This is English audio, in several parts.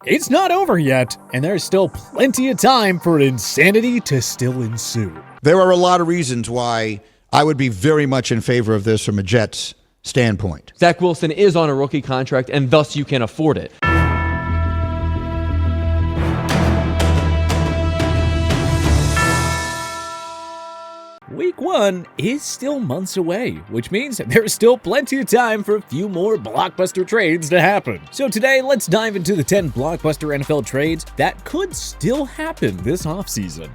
It's not over yet, and there's still plenty of time for insanity to still ensue. There are a lot of reasons why I would be very much in favor of this from a Jets standpoint. Zach Wilson is on a rookie contract, and thus you can afford it. Week 1 is still months away, which means there's still plenty of time for a few more blockbuster trades to happen. So today, let's dive into the 10 blockbuster NFL trades that could still happen this offseason.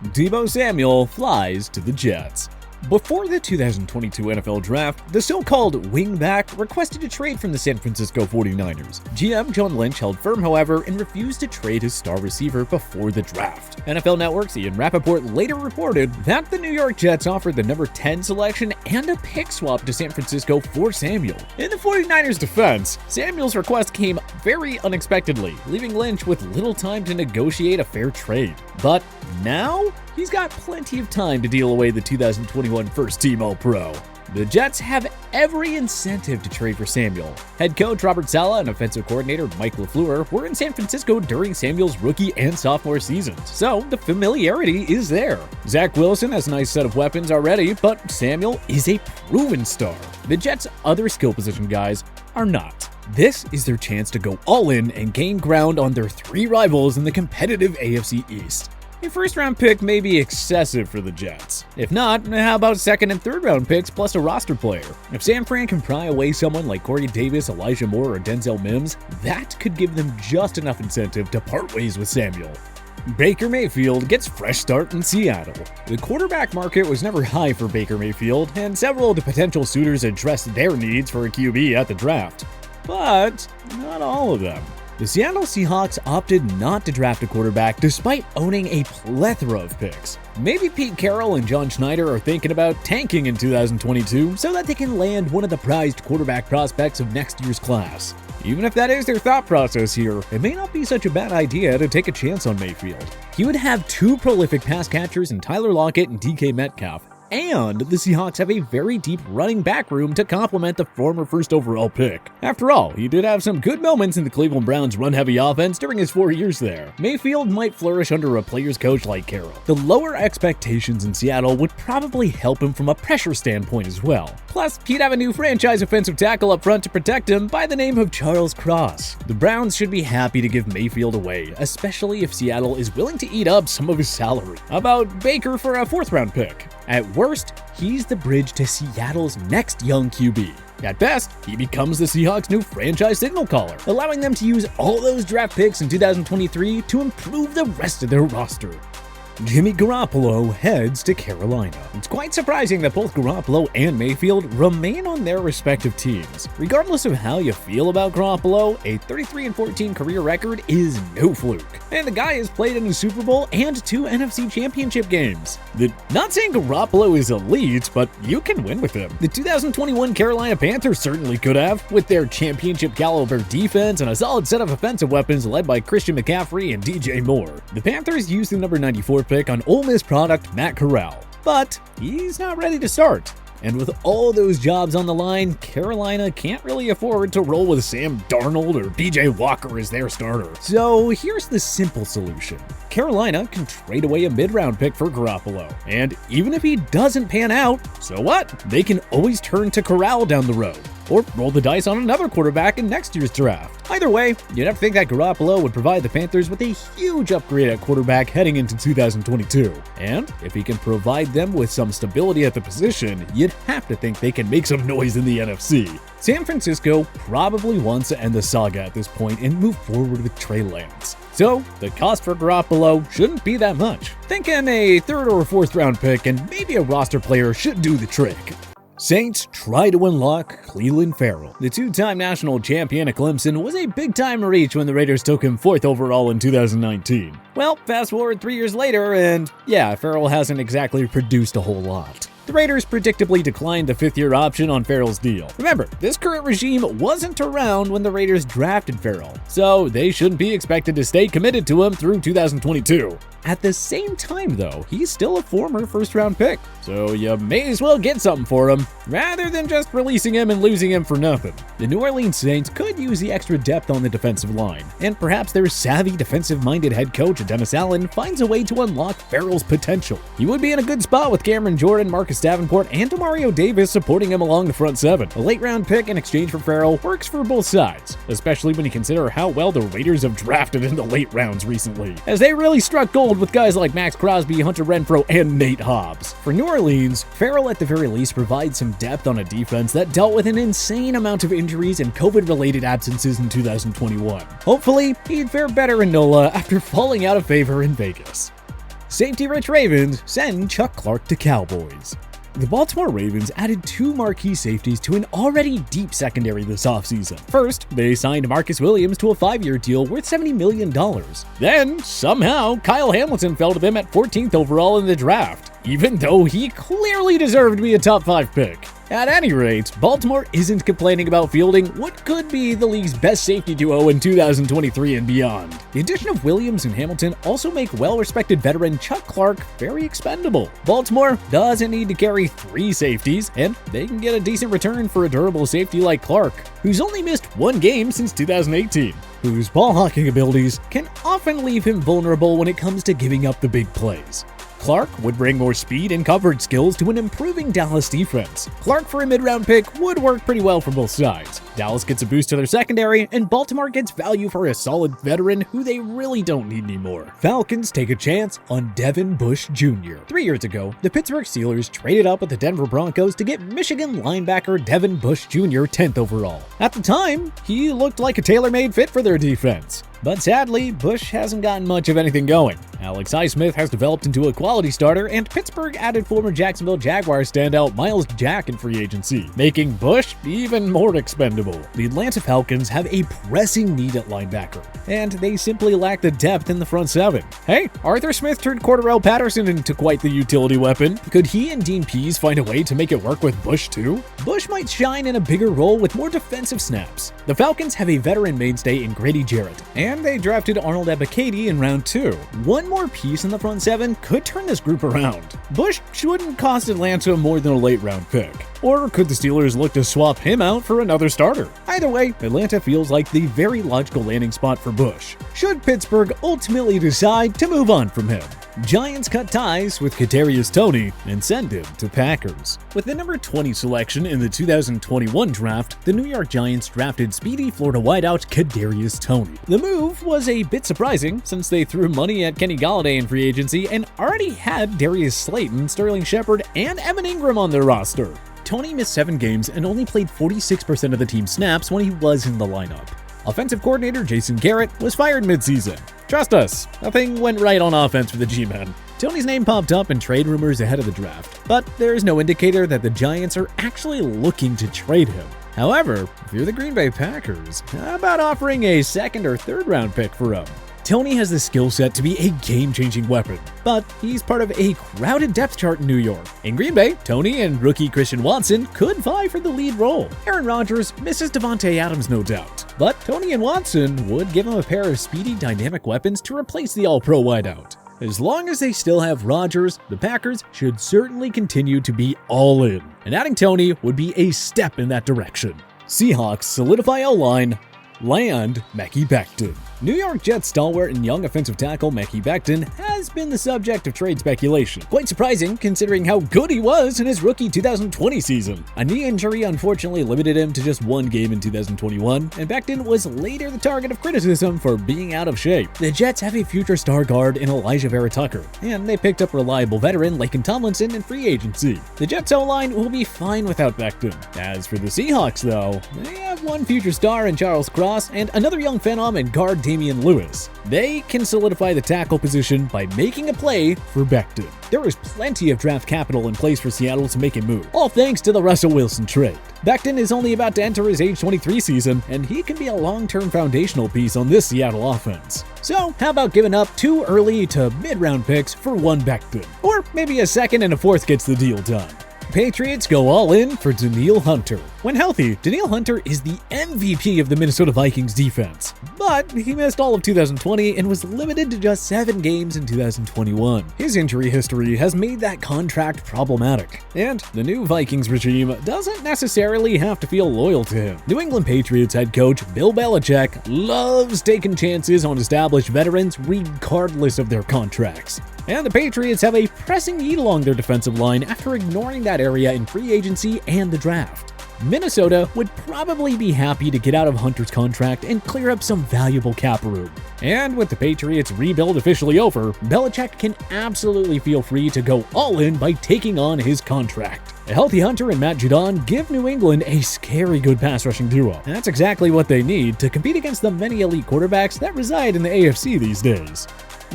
Tebow Samuel flies to the Jets. Before the 2022 NFL Draft, the so-called wingback requested a trade from the San Francisco 49ers. GM John Lynch held firm, however, and refused to trade his star receiver before the draft. NFL Network's Ian Rappaport later reported that the New York Jets offered the number 10 selection and a pick swap to San Francisco for Samuel. In the 49ers' defense, Samuel's request came very unexpectedly, leaving Lynch with little time to negotiate a fair trade. But now, he's got plenty of time to deal away the 2021 first-team All-Pro. The Jets have every incentive to trade for Samuel. Head coach Robert Saleh and offensive coordinator Mike LaFleur were in San Francisco during Samuel's rookie and sophomore seasons, so the familiarity is there. Zach Wilson has a nice set of weapons already, but Samuel is a proven star. The Jets' other skill position guys are not. This is their chance to go all in and gain ground on their three rivals in the competitive AFC East. A first-round pick may be excessive for the Jets. If not, how about second and third-round picks plus a roster player? If San Fran can pry away someone like Corey Davis, Elijah Moore, or Denzel Mims, that could give them just enough incentive to part ways with Samuel. Baker Mayfield gets fresh start in Seattle. The quarterback market was never high for Baker Mayfield, and several of the potential suitors addressed their needs for a QB at the draft. But not all of them. The Seattle Seahawks opted not to draft a quarterback despite owning a plethora of picks. Maybe Pete Carroll and John Schneider are thinking about tanking in 2022 so that they can land one of the prized quarterback prospects of next year's class. Even if that is their thought process here, it may not be such a bad idea to take a chance on Mayfield. He would have two prolific pass catchers in Tyler Lockett and DK Metcalf. And the Seahawks have a very deep running back room to complement the former first overall pick. After all, he did have some good moments in the Cleveland Browns' run-heavy offense during his 4 years there. Mayfield might flourish under a player's coach like Carroll. The lower expectations in Seattle would probably help him from a pressure standpoint as well. Plus, he'd have a new franchise offensive tackle up front to protect him by the name of Charles Cross. The Browns should be happy to give Mayfield away, especially if Seattle is willing to eat up some of his salary. How about Baker for a fourth-round pick? At worst, he's the bridge to Seattle's next young QB. At best, he becomes the Seahawks' new franchise signal caller, allowing them to use all those draft picks in 2023 to improve the rest of their roster. Jimmy Garoppolo heads to Carolina. It's quite surprising that both Garoppolo and Mayfield remain on their respective teams. Regardless of how you feel about Garoppolo, a 33-14 career record is no fluke. And the guy has played in a Super Bowl and 2 NFC Championship games. Not saying Garoppolo is elite, but you can win with him. The 2021 Carolina Panthers certainly could have, with their championship-caliber defense and a solid set of offensive weapons led by Christian McCaffrey and DJ Moore. The Panthers used the number 94 pick on Ole Miss product Matt Corral, but he's not ready to start. And with all those jobs on the line, Carolina can't really afford to roll with Sam Darnold or PJ Walker as their starter. So here's the simple solution. Carolina can trade away a mid-round pick for Garoppolo. And even if he doesn't pan out, so what? They can always turn to Corral down the road, or roll the dice on another quarterback in next year's draft. Either way, you'd have to think that Garoppolo would provide the Panthers with a huge upgrade at quarterback heading into 2022. And if he can provide them with some stability at the position, you'd have to think they can make some noise in the NFC. San Francisco probably wants to end the saga at this point and move forward with Trey Lance. So, the cost for Garoppolo shouldn't be that much. Thinking a third or fourth round pick and maybe a roster player should do the trick. Saints try to unlock Clelin Ferrell. The two-time national champion at Clemson was a big-time reach when the Raiders took him 4th overall in 2019. Well, fast forward 3 years later, and yeah, Ferrell hasn't exactly produced a whole lot. The Raiders predictably declined the 5th-year option on Ferrell's deal. Remember, this current regime wasn't around when the Raiders drafted Ferrell, so they shouldn't be expected to stay committed to him through 2022. At the same time, though, he's still a former first-round pick, so you may as well get something for him. rather than just releasing him and losing him for nothing. The New Orleans Saints could use the extra depth on the defensive line, and perhaps their savvy defensive-minded head coach Dennis Allen finds a way to unlock Farrell's potential. He would be in a good spot with Cameron Jordan, Marcus Davenport, and Demario Davis supporting him along the front seven. A late-round pick in exchange for Farrell works for both sides, especially when you consider how well the Raiders have drafted in the late rounds recently, as they really struck gold with guys like Max Crosby, Hunter Renfrow, and Nate Hobbs. For New Orleans, Farrell at the very least provides some depth on a defense that dealt with an insane amount of injuries and COVID-related absences in 2021. Hopefully, he'd fare better in NOLA after falling out of favor in Vegas. Safety-rich Ravens send Chuck Clark to Cowboys. The Baltimore Ravens added 2 marquee safeties to an already deep secondary this offseason. First, they signed Marcus Williams to a 5-year deal worth $70 million. Then, somehow, Kyle Hamilton fell to them at 14th overall in the draft, even though he clearly deserved to be a top 5 pick. At any rate, Baltimore isn't complaining about fielding what could be the league's best safety duo in 2023 and beyond. The addition of Williams and Hamilton also make well-respected veteran Chuck Clark very expendable. Baltimore doesn't need to carry 3 safeties, and they can get a decent return for a durable safety like Clark, who's only missed 1 game since 2018. Whose ball hawking abilities can often leave him vulnerable when it comes to giving up the big plays. Clark would bring more speed and coverage skills to an improving Dallas defense. Clark for a mid-round pick would work pretty well for both sides. Dallas gets a boost to their secondary, and Baltimore gets value for a solid veteran who they really don't need anymore. Falcons take a chance on Devin Bush Jr. 3 years ago, the Pittsburgh Steelers traded up with the Denver Broncos to get Michigan linebacker Devin Bush Jr. 10th overall. At the time, he looked like a tailor-made fit for their defense. But sadly, Bush hasn't gotten much of anything going. Alex Highsmith has developed into a quality starter, and Pittsburgh added former Jacksonville Jaguars standout Myles Jack in free agency, making Bush even more expendable. The Atlanta Falcons have a pressing need at linebacker, and they simply lack the depth in the front seven. Hey, Arthur Smith turned Cordarrelle Patterson into quite the utility weapon. Could he and Dean Pease find a way to make it work with Bush too? Bush might shine in a bigger role with more defensive snaps. The Falcons have a veteran mainstay in Grady Jarrett, and they drafted Arnold Ebiketie in round 2. One more piece in the front seven could turn this group around. Bush shouldn't cost Atlanta more than a late round pick. Or could the Steelers look to swap him out for another starter? Either way, Atlanta feels like the very logical landing spot for Bush, should Pittsburgh ultimately decide to move on from him. Giants cut ties with Kadarius Toney and send him to Packers. With the number 20 selection in the 2021 draft, the New York Giants drafted speedy Florida wideout Kadarius Toney. The move was a bit surprising since they threw money at Kenny Golladay in free agency and already had Darius Slayton, Sterling Shepard, and Evan Ingram on their roster. Toney missed 7 games and only played 46% of the team's snaps when he was in the lineup. Offensive coordinator Jason Garrett was fired midseason. Trust us, nothing went right on offense for the G-Men. Toney's name popped up in trade rumors ahead of the draft, but there is no indicator that the Giants are actually looking to trade him. However, if you're the Green Bay Packers, how about offering a 2nd or 3rd round pick for him? Toney has the skill set to be a game-changing weapon, but he's part of a crowded depth chart in New York. In Green Bay, Toney and rookie Christian Watson could vie for the lead role. Aaron Rodgers misses Devontae Adams, no doubt, but Toney and Watson would give him a pair of speedy, dynamic weapons to replace the All-Pro wideout. As long as they still have Rodgers, the Packers should certainly continue to be all in, and adding Toney would be a step in that direction. Seahawks solidify O-line, land Mekhi Becton. New York Jets stalwart and young offensive tackle Mekhi Becton has been the subject of trade speculation. Quite surprising considering how good he was in his rookie 2020 season. A knee injury unfortunately limited him to just 1 game in 2021, and Becton was later the target of criticism for being out of shape. The Jets have a future star guard in Elijah Vera Tucker, and they picked up reliable veteran Laken Tomlinson in free agency. The Jets O-line will be fine without Becton. As for the Seahawks though, they have one future star in Charles Cross and another young phenom in guard Damian Lewis. They can solidify the tackle position by making a play for Becton. There is plenty of draft capital in place for Seattle to make a move, all thanks to the Russell Wilson trade. Becton is only about to enter his age 23 season, and he can be a long-term foundational piece on this Seattle offense. So, how about giving up 2 early to mid-round picks for 1 Becton? Or maybe a 2nd and a 4th gets the deal done. Patriots go all in for Danielle Hunter. When healthy, Danielle Hunter is the MVP of the Minnesota Vikings defense. But he missed all of 2020 and was limited to just 7 games in 2021. His injury history has made that contract problematic. And the new Vikings regime doesn't necessarily have to feel loyal to him. New England Patriots head coach Bill Belichick loves taking chances on established veterans regardless of their contracts. And the Patriots have a pressing need along their defensive line after ignoring that area in free agency and the draft. Minnesota would probably be happy to get out of Hunter's contract and clear up some valuable cap room. And with the Patriots' rebuild officially over, Belichick can absolutely feel free to go all in by taking on his contract. A healthy Hunter and Matt Judon give New England a scary good pass rushing duo. And that's exactly what they need to compete against the many elite quarterbacks that reside in the AFC these days.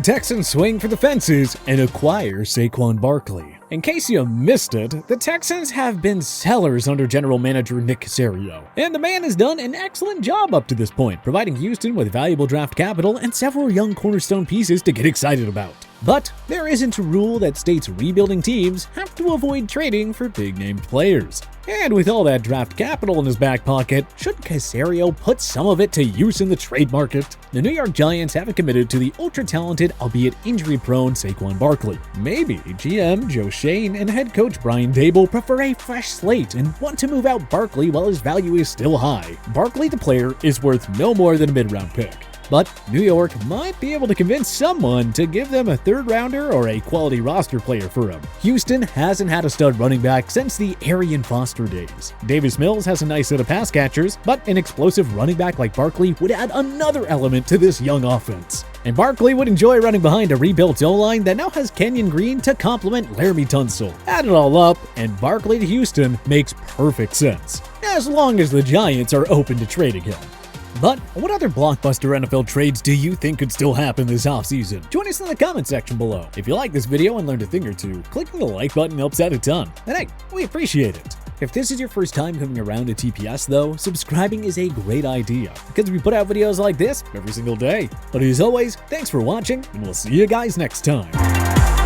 Texans swing for the fences and acquire Saquon Barkley. In case you missed it, the Texans have been sellers under general manager Nick Caserio, and the man has done an excellent job up to this point, providing Houston with valuable draft capital and several young cornerstone pieces to get excited about. But there isn't a rule that states rebuilding teams have to avoid trading for big-named players. And with all that draft capital in his back pocket, should Caserio put some of it to use in the trade market? The New York Giants haven't committed to the ultra-talented, albeit injury-prone Saquon Barkley. Maybe GM Joe Shane and head coach Brian Tebow prefer a fresh slate and want to move out Barkley while his value is still high. Barkley, the player, is worth no more than a mid-round pick. But New York might be able to convince someone to give them a third-rounder or a quality roster player for him. Houston hasn't had a stud running back since the Arian Foster days. Davis Mills has a nice set of pass catchers, but an explosive running back like Barkley would add another element to this young offense. And Barkley would enjoy running behind a rebuilt O-line that now has Kenyon Green to complement Laramie Tunsil. Add it all up, and Barkley to Houston makes perfect sense, as long as the Giants are open to trading him. But what other blockbuster NFL trades do you think could still happen this offseason? Join us in the comment section below. If you like this video and learned a thing or two, clicking the like button helps out a ton. And hey, we appreciate it. If this is your first time coming around to TPS though, subscribing is a great idea, because we put out videos like this every single day. But as always, thanks for watching, and we'll see you guys next time.